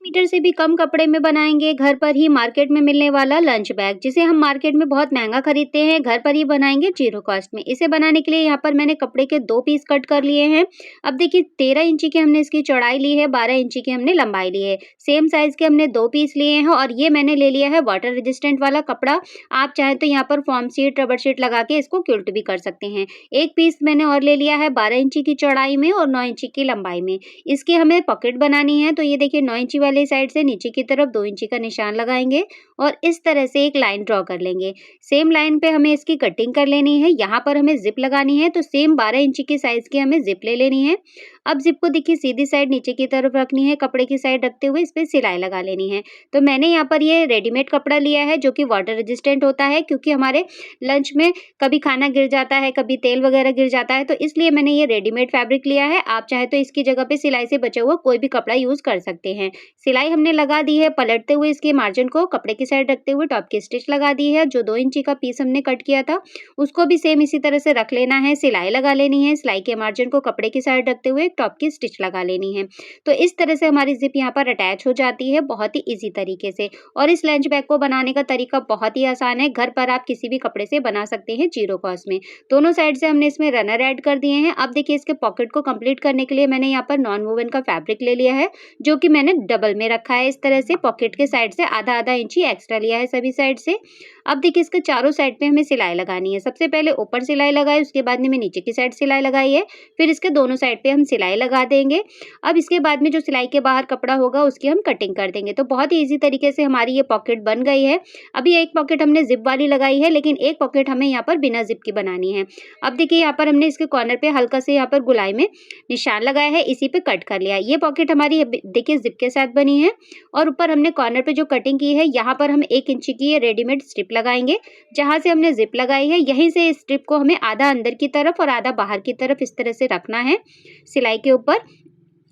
Metre से भी कम कपड़े में बनाएँगे घर पर ही मार्केट में मिलने वाला लंच बैग, जिसे हम मार्केट में बहुत महँगा खरीदते हैं, घर पर ही बनाएँगे ज़ीरो कॉस्ट में। इसे बनाने के लिए यहाँ पर मैंने कपड़े के 2 पीस कट कर लिए हैं। अब देखिए 13 इंची की हमने इसकी चौड़ाई ली है, 12 इंची की हमने लंबाई ली है। सेम साइज़ के हमने 2 पीस लिए हैं और ये मैंने ले लिया है वाटर रेजिस्टेंट वाला कपड़ा। आप चाहें तो यहाँ पर फ़ॉर्म शीट, रबर शीट लगा के इसको क्विल्ट भी कर सकते हैं। एक पीस मैंने और ले लिया है 12 इंची की चौड़ाई में और 9 इंची की लंबाई में। इसकी हमें पॉकेट बनानी है, तो ये देखिए 9 इंची वाली साइड से नीचे की तरफ 2 इंची का निशान लगाएँगे और इस तरह से एक लाइन ड्रॉ कर लेंगे। सेम लाइन पे हमें इसकी कटिंग कर लेनी है। यहाँ पर हमें ज़िप लगानी है, तो सेम 12 इंची की साइज़ की हमें ज़िप ले लेनी है। अब ज़िप को देखिए सीधी साइड नीचे की तरफ रखनी है, कपड़े की साइड रखते हुए इस पे सिलाई लगा लेनी है। तो मैंने यहाँ पर ये रेडीमेड कपड़ा लिया है जो कि वाटर रेजिस्टेंट होता है, क्योंकि हमारे लंच में कभी खाना गिर जाता है, कभी तेल वगैरह गिर जाता है, तो इसलिए मैंने ये रेडीमेड फैब्रिक लिया है। आप चाहे तो इसकी जगह पे सिलाई से बचा हुआ कोई भी कपड़ा यूज़ कर सकते हैं। सिलाई हमने लगा दी है, पलटते हुए इसके मार्जिन को कपड़े की साइड रखते हुए टॉप की स्टिच लगा दी है। जो 2 इंची का पीस हमने कट किया था, उसको भी सेम इसी तरह से रख लेना है, सिलाई लगा लेनी है। सिलाई के मार्जिन को कपड़े की साइड रखते हुए टॉप की स्टिच लगा लेनी है। तो इस तरह से हमारी ज़िप यहाँ पर अटैच हो जाती है बहुत ही ईज़ी तरीके से। और इस लंच बैग को बनाने का तरीका बहुत ही आसान है। घर पर आप किसी भी कपड़े से बना सकते हैं ज़ीरो कॉस्ट में। दोनों साइड से हमने इसमें रनर ऐड कर दिए हैं। अब देखिए इसके पॉकेट को कंप्लीट करने के लिए मैंने यहाँ पर नॉन वोवन का फैब्रिक ले लिया है, जो कि मैंने डबल में रखा है। इस तरह से पॉकेट के साइड से आधा-आधा इंची एक्स्ट्रा लिया है सभी साइड से। अब देखिए इसके चारों साइड पे हमें सिलाई लगानी है। सबसे पहले ऊपर सिलाई लगाई, उसके बाद में नीचे की साइड सिलाई लगाई है, फिर इसके दोनों साइड पे हम सिलाई लगा देंगे। अब इसके बाद में जो सिलाई के बाहर कपड़ा होगा उसकी हम कटिंग कर देंगे। तो बहुत ही ईज़ी तरीके से हमारी ये पॉकेट बन गई है। अभी एक पॉकेट हमने ज़िप वाली लगाई है, लेकिन एक पॉकेट हमें यहाँ पर बिना ज़िप की बनानी है। अब देखिए यहाँ पर हमने इसके कॉर्नर पे हल्का से यहाँ पर गोलाई में निशान लगाया है, इसी पे कट कर लिया है। ये पॉकेट हमारी देखिए ज़िप के साथ बनी है और ऊपर हमने कॉर्नर पे जो कटिंग की है, यहाँ पर हम 1 इंची की ये रेडीमेड स्ट्रिप लगाएँगे। जहाँ से हमने ज़िप लगाई है, यहीं से इस स्ट्रिप को हमें आधा अंदर की तरफ और आधा बाहर की तरफ इस तरह से रखना है सिलाई के ऊपर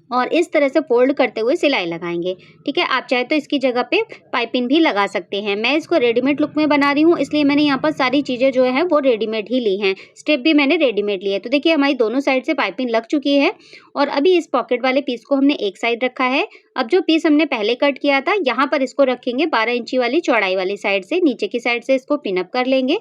और इस तरह से फोल्ड करते हुए सिलाई लगाएंगे। ठीक है, आप चाहे तो इसकी जगह पे पाइपिंग भी लगा सकते हैं। मैं इसको रेडीमेड लुक में बना रही हूँ, इसलिए मैंने यहाँ पर सारी चीज़ें जो है वो रेडीमेड ही ली हैं। स्टेप भी मैंने रेडीमेड ली है। तो देखिए हमारी दोनों साइड से पाइपिंग लग चुकी है और अभी इस पॉकेट वाले पीस को हमने एक साइड रखा है। अब जो पीस हमने पहले कट किया था, यहाँ पर इसको रखेंगे 12 इंची वाली चौड़ाई वाली साइड से, नीचे की साइड से इसको पिनअप कर लेंगे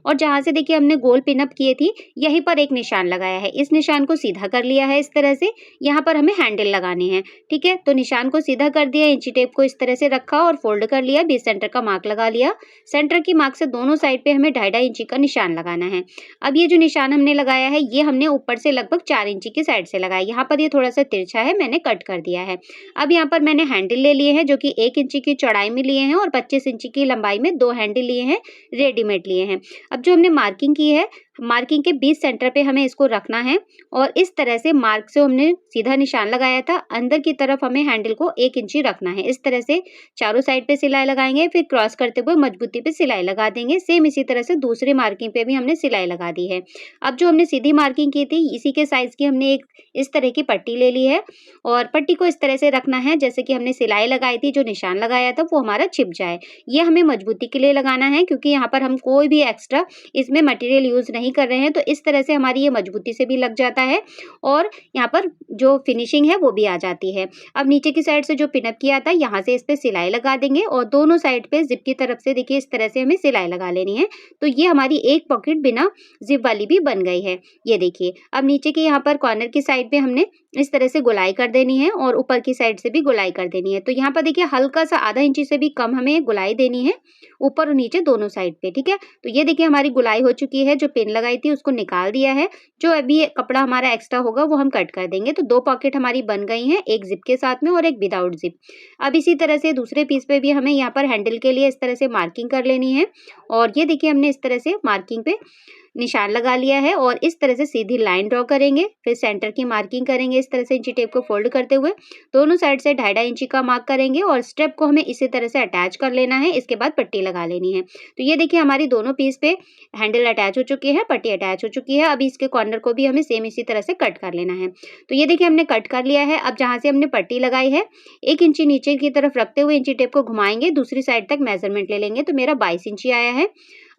और जहाँ से देखिए हमने गोल पिनअप किए थी, यहीं पर एक निशान लगाया है। इस निशान को सीधा कर लिया है इस तरह से। यहाँ पर हमें हैंडल लगाने हैं। ठीक है, तो निशान को सीधा कर दिया, इंची टेप को इस तरह से रखा और फोल्ड कर लिया, बीच सेंटर का मार्क लगा लिया। सेंटर की मार्क से दोनों साइड पे हमें 2.5 इंची का निशान लगाना है। अब ये जो निशान हमने लगाया है, ये हमने ऊपर से लगभग 4 इंची की साइड से लगाया। यहाँ पर ये थोड़ा सा तिरछा है, मैंने कट कर दिया है। अब यहाँ पर मैंने हैंडल ले लिए हैं, जो कि 1 इंची की चौड़ाई में लिए हैं और 25 इंची की लंबाई में 2 हैंडल लिए हैं, रेडीमेड लिए हैं। अब जो हमने मार्किंग की है, मार्किंग के बीच सेंटर पे हमें इसको रखना है और इस तरह से मार्क से हमने सीधा निशान लगाया था, अंदर की तरफ हमें हैंडल को 1 इंची रखना है। इस तरह से चारों साइड पे सिलाई लगाएंगे, फिर क्रॉस करते हुए मजबूती पे सिलाई लगा देंगे। सेम इसी तरह से दूसरी मार्किंग पे भी हमने सिलाई लगा दी है। अब जो हमने सीधी मार्किंग की थी, इसी के साइज की हमने एक इस तरह की पट्टी ले ली है और पट्टी को इस तरह से रखना है जैसे कि हमने सिलाई लगाई थी, जो निशान लगाया था वो हमारा छिप जाए। ये हमें मजबूती के लिए लगाना है, क्योंकि यहाँ पर हम कोई भी एक्स्ट्रा इसमें मटेरियल यूज नहीं कर रहे हैं, तो इस तरह से हमारी ये मजबूती से भी लग जाता है और यहाँ पर जो फिनिशिंग है वो भी आ जाती है। अब नीचे की साइड से जो पिनअप किया था, यहाँ से इस पे सिलाई लगा देंगे और दोनों साइड पे जिप की तरफ से देखिए इस तरह से हमें सिलाई लगा लेनी है। तो ये हमारी एक पॉकेट बिना जिप वाली भी बन गई है। ये देखिए, अब नीचे के यहाँ पर कॉर्नर की साइड पे हमने इस तरह से गोलाई कर देनी है और ऊपर की साइड से भी गोलाई कर देनी है। तो यहाँ पर देखिए हल्का सा आधा इंची से भी कम हमें गोलाई देनी है, ऊपर और नीचे दोनों साइड पे। ठीक है, तो ये देखिए हमारी गोलाई हो चुकी है। जो पिन लगाई थी उसको निकाल दिया है। जो अभी ये कपड़ा हमारा एक्स्ट्रा होगा वो हम कट कर देंगे। तो 2 पॉकेट हमारी बन गई हैं, एक जिप के साथ में और एक विदाउट जिप। अब इसी तरह से दूसरे पीस पे भी हमें यहाँ पर हैंडल के लिए इस तरह से मार्किंग कर लेनी है और ये देखिए हमने इस तरह से मार्किंग पे निशान लगा लिया है और इस तरह से सीधी लाइन ड्रॉ करेंगे। फिर सेंटर की मार्किंग करेंगे इस तरह से इंची टेप को फोल्ड करते हुए, दोनों साइड से 2.5 इंची का मार्क करेंगे और स्टेप को हमें इसी तरह से अटैच कर लेना है। इसके बाद पट्टी लगा लेनी है। तो ये देखिए हमारी दोनों पीस पे हैंडल अटैच हो चुकी है, पट्टी अटैच हो चुकी है। अभी इसके कॉर्नर को भी हमें सेम इसी तरह से कट कर लेना है। तो ये देखिए हमने कट कर लिया है। अब जहाँ से हमने पट्टी लगाई है, 1 इंची नीचे की तरफ रखते हुए इंची टेप को घुमाएंगे, दूसरी साइड तक मेजरमेंट ले लेंगे। तो मेरा 22 इंची आया है।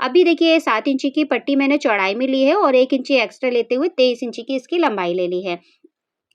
अभी देखिए 7 इंची की पट्टी मैंने चौड़ाई में ली है और 1 इंची एक्स्ट्रा लेते हुए 23 इंची की इसकी लंबाई ले ली है।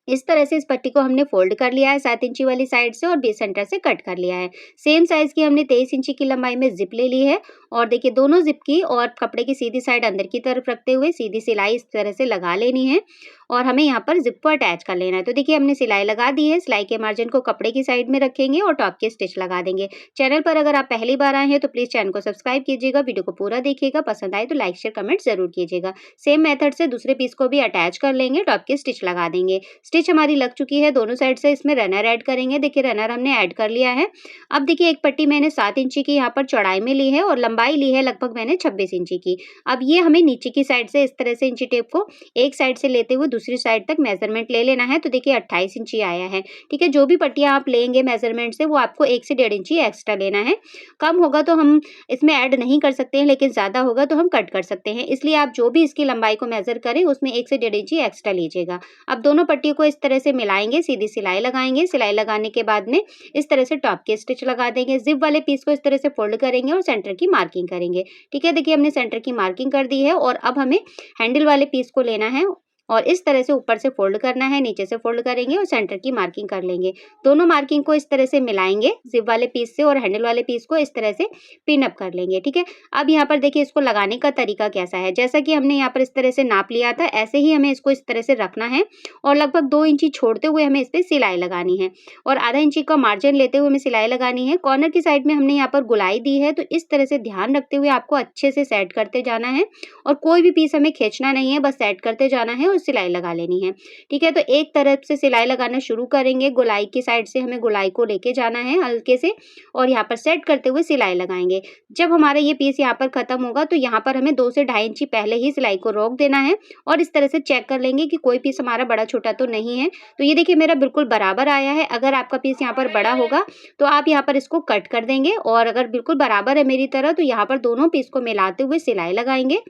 इस तरह से इस पट्टी को हमने फोल्ड कर लिया है 7 इंची वाली साइड से और बीच सेंटर से कट कर लिया है। सेम साइज की हमने 23 इंची की लंबाई में जिप ले ली है और देखिए दोनों जिप की और कपड़े की सीधी साइड अंदर की तरफ रखते हुए सीधी सिलाई इस तरह से लगा लेनी है और हमें यहाँ पर जिप को अटैच कर लेना है। तो देखिए हमने सिलाई लगा दी है। सिलाई के मार्जिन को कपड़े की साइड में रखेंगे और टॉप के स्टिच लगा देंगे। चैनल पर अगर आप पहली बार आए हैं तो प्लीज चैनल को सब्सक्राइब कीजिएगा, वीडियो को पूरा देखिएगा, पसंद आए तो लाइक शेयर कमेंट जरूर कीजिएगा। सेम मेथड से दूसरे पीस को भी अटैच कर लेंगे, टॉप के स्टिच लगा देंगे। स्टिच हमारी लग चुकी है, दोनों साइड से इसमें रनर ऐड करेंगे। देखिए रनर हमने ऐड कर लिया है। अब देखिए एक पट्टी मैंने 7 इंची की यहाँ पर चौड़ाई में ली है और लंबाई ली है लगभग मैंने 26 इंची की। अब ये हमें नीचे की साइड से इस तरह से इंची टेप को एक साइड से लेते हुए दूसरी साइड तक मेजरमेंट ले लेना है। तो देखिए 28 इंची आया है। ठीक है, जो भी पट्टियां आप लेंगे मेजरमेंट से वो आपको 1 से 1.5 इंची एक्स्ट्रा लेना है। कम होगा तो हम इसमें ऐड नहीं कर सकते हैं, लेकिन ज्यादा होगा तो हम कट कर सकते हैं। इसलिए आप जो भी इसकी लंबाई को मेजर करें उसमें 1 से 1.5 इंची एक्स्ट्रा लीजिएगा। अब दोनों पट्टियों को इस तरह से मिलाएंगे, सीधी सिलाई लगाएंगे। सिलाई लगाने के बाद में इस तरह से टॉप के स्टिच लगा देंगे। जिप वाले पीस को इस तरह से फोल्ड करेंगे और सेंटर की मार्किंग करेंगे। ठीक है, देखिए हमने सेंटर की मार्किंग कर दी है और अब हमें हैंडल वाले पीस को लेना है और इस तरह से ऊपर से फोल्ड करना है, नीचे से फोल्ड करेंगे और सेंटर की मार्किंग कर लेंगे। दोनों मार्किंग को इस तरह से मिलाएंगे जिप वाले पीस से और हैंडल वाले पीस को इस तरह से पिन अप कर लेंगे। ठीक है, अब यहाँ पर देखिए इसको लगाने का तरीका कैसा है। जैसा कि हमने यहाँ पर इस तरह से नाप लिया था, ऐसे ही हमें इसको इस तरह से रखना है और लगभग 2 इंची छोड़ते हुए हमें इस पर सिलाई लगानी है और आधा इंची का मार्जिन लेते हुए हमें सिलाई लगानी है। कॉर्नर की साइड में हमने यहाँ पर गुलाई दी है, तो इस तरह से ध्यान रखते हुए आपको अच्छे से सेट करते जाना है और कोई भी पीस हमें खींचना नहीं है, बस सेट करते जाना है और सिलाई लगा लेनी है। ठीक है, तो एक तरफ से सिलाई लगाना शुरू करेंगे, गोलाई की साइड से हमें गोलाई को लेके जाना है हल्के से और यहाँ पर सेट करते हुए सिलाई लगाएंगे। जब हमारा ये पीस यहाँ पर खत्म होगा तो यहाँ पर हमें 2 से 2.5 इंची पहले ही सिलाई को रोक देना है और इस तरह से चेक कर लेंगे कि कोई पीस हमारा बड़ा छोटा तो नहीं है। तो ये देखिए मेरा बिल्कुल बराबर आया है। अगर आपका पीस यहाँ पर बड़ा होगा तो आप यहाँ पर इसको कट कर देंगे और अगर बिल्कुल बराबर है मेरी तरह तो यहाँ पर दोनों पीस को मिलाते हुए सिलाई लगाएंगे।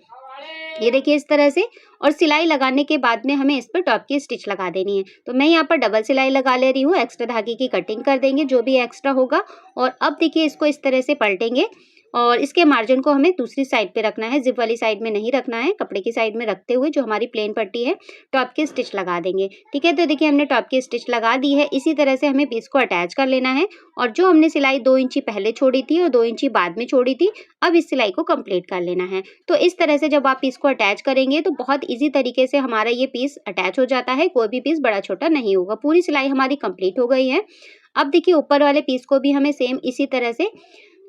ये देखिए इस तरह से, और सिलाई लगाने के बाद में हमें इस पर टॉप की स्टिच लगा देनी है। तो मैं यहाँ पर डबल सिलाई लगा ले रही हूँ, एक्स्ट्रा धागे की कटिंग कर देंगे जो भी एक्स्ट्रा होगा। और अब देखिए इसको इस तरह से पलटेंगे और इसके मार्जिन को हमें दूसरी साइड पे रखना है, जिप वाली साइड में नहीं रखना है। कपड़े की साइड में रखते हुए जो हमारी प्लेन पट्टी है टॉप की स्टिच लगा देंगे। ठीक है, तो देखिए हमने टॉप की स्टिच लगा दी है। इसी तरह से हमें पीस को अटैच कर लेना है और जो हमने सिलाई 2 इंची पहले छोड़ी थी और 2 इंची बाद में छोड़ी थी, अब इस सिलाई को कंप्लीट कर लेना है। तो इस तरह से जब आप पीस को अटैच करेंगे तो बहुत ईजी तरीके से हमारा ये पीस अटैच हो जाता है, कोई भी पीस बड़ा छोटा नहीं होगा। पूरी सिलाई हमारी कंप्लीट हो गई है। अब देखिए ऊपर वाले पीस को भी हमें सेम इसी तरह से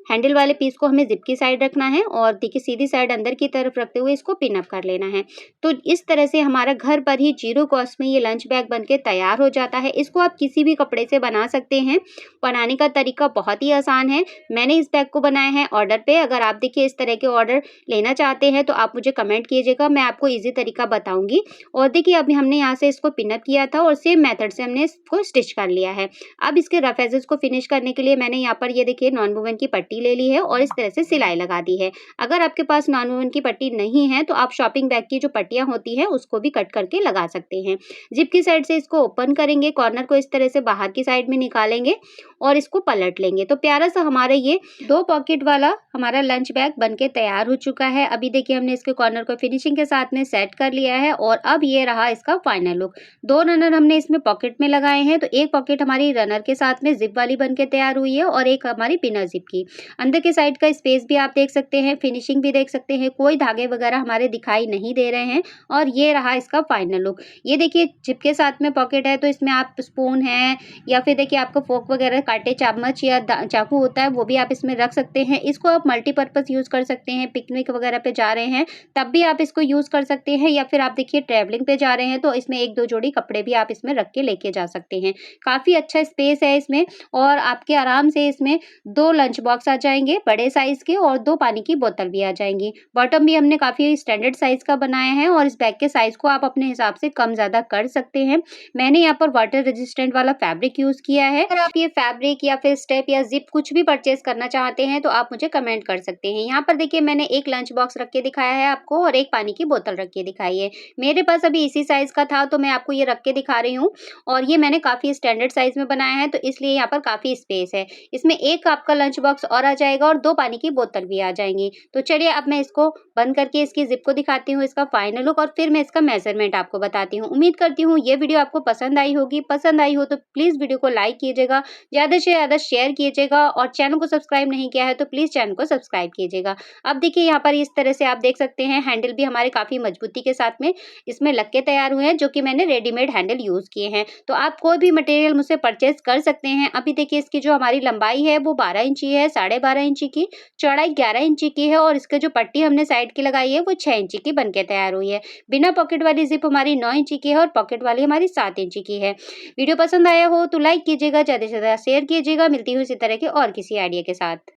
हैंडल वाले पीस को हमें जिप की साइड रखना है और देखिए सीधी साइड अंदर की तरफ रखते हुए इसको पिन अप कर लेना है। तो इस तरह से हमारा घर पर ही 0 कॉस्ट में ये लंच बैग बनके तैयार हो जाता है। इसको आप किसी भी कपड़े से बना सकते हैं। बनाने का तरीका बहुत ही आसान है। मैंने इस बैग को बनाया है ऑर्डर पे। अगर आप देखिए इस तरह के ऑर्डर लेना चाहते हैं तो आप मुझे कमेंट कीजिएगा, मैं आपको ईजी तरीका बताऊंगी। और देखिए अभी हमने यहाँ से इसको पिन अप किया था और सेम मेथड से हमने इसको स्टिच कर लिया है। अब इसके रफ एजेस को फिनिश करने के लिए मैंने यहाँ पर ये देखिए नॉन वूवन की पट्टी ले ली है और इस तरह से सिलाई लगा दी है। अगर आपके पास नॉन वूवन की पट्टी नहीं है तो आप शॉपिंग बैग की जो पट्टियां होती है उसको भी कट करके लगा सकते हैं। जिप की साइड से इसको ओपन करेंगे, कॉर्नर को इस तरह से बाहर की साइड में निकालेंगे और इसको पलट लेंगे। तो प्यारा सा हमारे ये 2 पॉकेट वाला हमारा लंच बैग बनके तैयार हो चुका है। अभी देखिए हमने इसके कॉर्नर को फिनिशिंग के साथ में सेट कर लिया है और अब ये रहा इसका फाइनल लुक। 2 रनर हमने इसमें पॉकेट में लगाए हैं, तो एक पॉकेट हमारी रनर के साथ में जिप वाली बनके तैयार हुई है और एक हमारी बिना जिप की। अंदर के साइड का स्पेस भी आप देख सकते हैं, फिनिशिंग भी देख सकते हैं, कोई धागे वगैरह हमारे दिखाई नहीं दे रहे हैं और ये रहा इसका फाइनल लुक। ये देखिए जिप के साथ में पॉकेट है तो इसमें आप स्पून है या फिर देखिए आपको फोक वगैरह कांटे चम्मच या चाकू होता है वो भी आप इसमें रख सकते हैं। इसको आप मल्टीपर्पज यूज कर सकते हैं, पिकनिक वगैरह पे जा रहे हैं तब भी आप इसको यूज कर सकते हैं, या फिर आप देखिए ट्रैवलिंग पे जा रहे हैं तो इसमें 1-2 जोड़ी कपड़े भी आप इसमें रख के लेके जा सकते हैं। काफी अच्छा स्पेस है इसमें और आपके आराम से इसमें 2 लंच बॉक्स आ जाएंगे बड़े साइज के और 2 पानी की बोतल भी आ जाएंगी। बॉटम भी हमने काफी स्टैंडर्ड साइज का बनाया है और इस बैग के साइज को आप अपने हिसाब से कम ज्यादा कर सकते हैं। मैंने यहाँ पर वाटर रेजिस्टेंट वाला फैब्रिक यूज किया है। अगर आप ये फैब्रिक फैब्रिक या फिर स्टेप या ज़िप कुछ भी परचेज़ करना चाहते हैं तो आप मुझे कमेंट कर सकते हैं। यहाँ पर देखिए मैंने एक लंच बॉक्स रख के दिखाया है आपको और एक पानी की बोतल रख के दिखाई है। मेरे पास अभी इसी साइज़ का था तो मैं आपको ये रख के दिखा रही हूँ और ये मैंने काफ़ी स्टैंडर्ड साइज़ में बनाया है तो इसलिए यहाँ पर काफ़ी स्पेस है। इसमें एक आपका लंच बॉक्स और आ जाएगा और 2 पानी की बोतल भी आ जाएँगी। तो चलिए अब मैं इसको बंद करके इसकी ज़िप को दिखाती हूँ, इसका फाइनल लुक और फिर मैं इसका मेज़रमेंट आपको बताती हूँ। उम्मीद करती हूँ ये वीडियो आपको पसंद आई होगी। पसंद आई हो तो प्लीज़ वीडियो को लाइक कीजिएगा, ज़्यादा से ज़्यादा शेयर कीजिएगा और चैनल को सब्सक्राइब नहीं किया है तो प्लीज़ चैनल को सब्सक्राइब कीजिएगा। अब देखिए यहाँ पर इस तरह से आप देख सकते हैं हैंडल भी हमारे काफ़ी मजबूती के साथ में इसमें लग के तैयार हुए हैं जो कि मैंने रेडीमेड हैंडल यूज़ किए हैं। तो आप कोई भी मटेरियल मुझसे परचेज़ कर सकते हैं। अभी देखिए इसकी जो हमारी लंबाई है वो 12 इंची है, 12.5 इंची की, चौड़ाई 11 इंची की है और इसके जो पट्टी हमने साइड की लगाई है वो 6 इंची की बन के तैयार हुई है। बिना पॉकेट वाली ज़िप हमारी 9 इंची की है और पॉकेट वाली हमारी 7 इंची की है। वीडियो पसंद आया हो तो लाइक कीजिएगा, ज़्यादा से ज़्यादा शेयर कीजिएगा। मिलती हूँ इसी तरह के और किसी आइडिया के साथ।